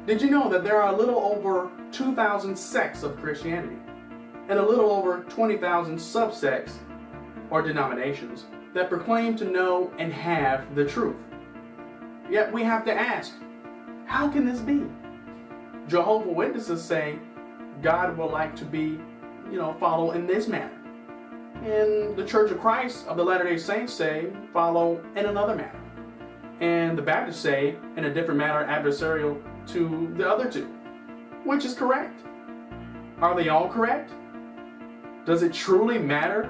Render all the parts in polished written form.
Did you know that there are a little over 2,000 sects of Christianity and a little over 20,000 subsects or denominations that proclaim to know and have the truth? Yet we have to ask, how can this be? Jehovah's Witnesses say God would like to be, follow in this manner. And the Church of Christ of the Latter-day Saints say follow in another manner. And the Baptists say in a different manner, adversarial to the other two. Which is correct? Are they all correct? Does it truly matter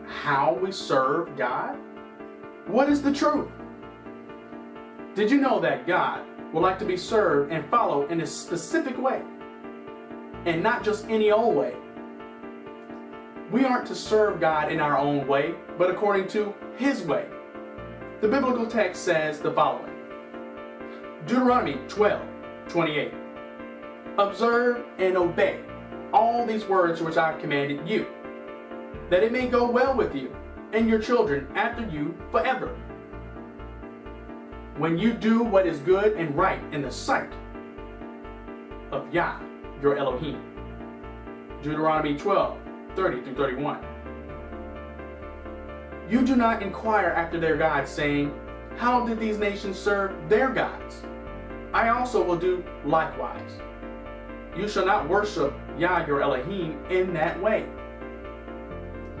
how we serve God? What is the truth? Did you know that God would like to be served and followed in a specific way, and not just any old way? We aren't to serve God in our own way, but according to His way. The biblical text says the following. Deuteronomy 12:28. Observe and obey all these words which I have commanded you, that it may go well with you and your children after you forever, when you do what is good and right in the sight of Yah, your Elohim. Deuteronomy 12:30-31. You do not inquire after their gods, saying, how did these nations serve their gods? I also will do likewise. You shall not worship Yah, your Elohim, in that way.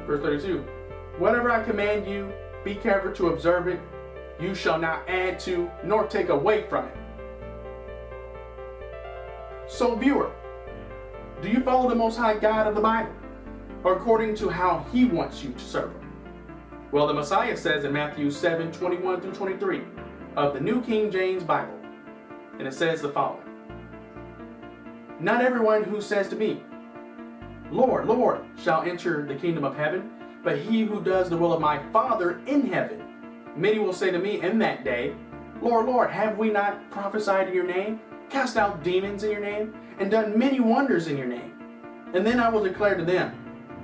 Verse 32. Whatever I command you, be careful to observe it. You shall not add to nor take away from it. So, viewer, do you follow the Most High God of the Bible, or according to how He wants you to serve Him? Well, the Messiah says in Matthew 7:21-23 of the New King James Bible, and it says the following. Not everyone who says to me, Lord, Lord, shall enter the kingdom of heaven, but he who does the will of my Father in heaven. Many will say to me in that day, Lord, Lord, have we not prophesied in your name, cast out demons in your name, and done many wonders in your name? And then I will declare to them,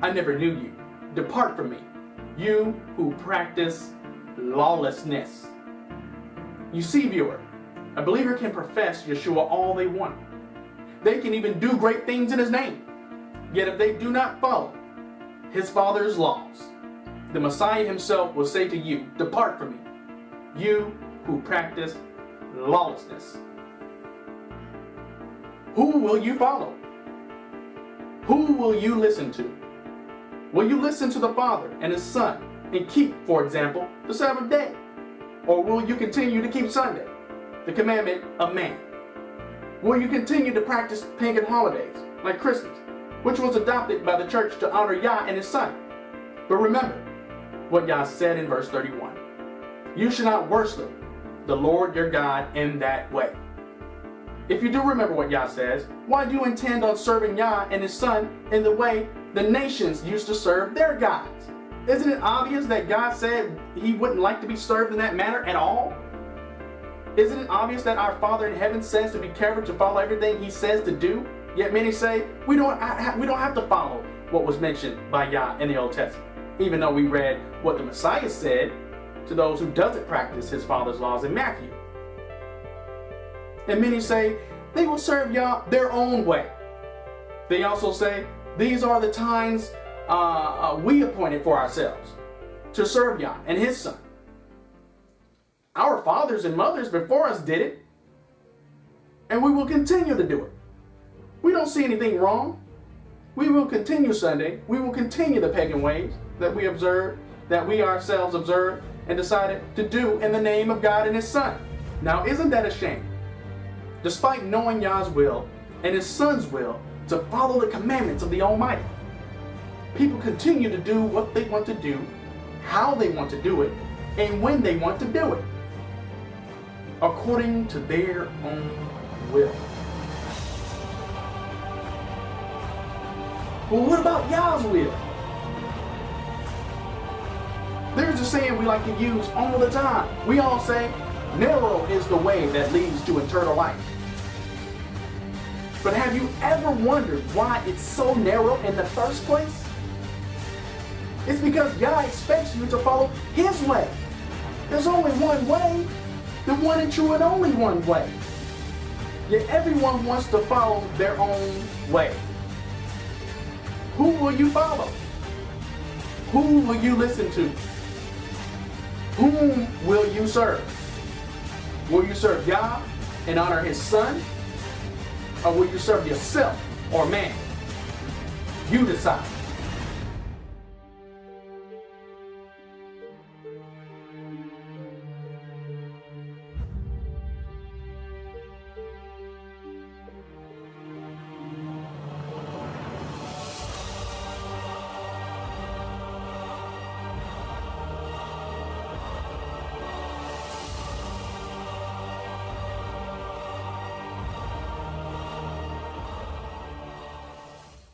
I never knew you. Depart from me, you who practice lawlessness. You see, viewer, a believer can profess Yeshua all they want. They can even do great things in His name. Yet if they do not follow His Father's laws, the Messiah Himself will say to you, depart from me, you who practice lawlessness. Who will you follow? Who will you listen to? Will you listen to the Father and His Son and keep, for example, the Sabbath day? Or will you continue to keep Sunday, the commandment of man? Will you continue to practice pagan holidays like Christmas, which was adopted by the church to honor Yah and His Son? But remember what Yah said in verse 31. You should not worship the Lord your God in that way. If you do remember what Yah says, why do you intend on serving Yah and His Son in the way the nations used to serve their gods? Isn't it obvious that God said He wouldn't like to be served in that manner at all? Isn't it obvious that our Father in heaven says to be careful to follow everything He says to do? Yet many say, we don't have to follow what was mentioned by Yah in the Old Testament, even though we read what the Messiah said to those who doesn't practice His Father's laws in Matthew. And many say they will serve Yah their own way. They also say these are the times we appointed for ourselves to serve Yah and His Son. Our fathers and mothers before us did it, and we will continue to do it. We don't see anything wrong. We will continue Sunday. We will continue the pagan ways that we observed, that we ourselves observed and decided to do in the name of God and His Son. Now, isn't that a shame? Despite knowing Yah's will and His Son's will to follow the commandments of the Almighty, people continue to do what they want to do, how they want to do it, and when they want to do it, according to their own will. Well, what about Yah's will? There's a saying we like to use all the time. We all say, narrow is the way that leads to eternal life. But have you ever wondered why it's so narrow in the first place? It's because Yah expects you to follow His way. There's only one way, the one and true and only one way. Yet everyone wants to follow their own way. Who will you follow? Who will you listen to? Whom will you serve? Will you serve God and honor His Son? Or will you serve yourself or man? You decide.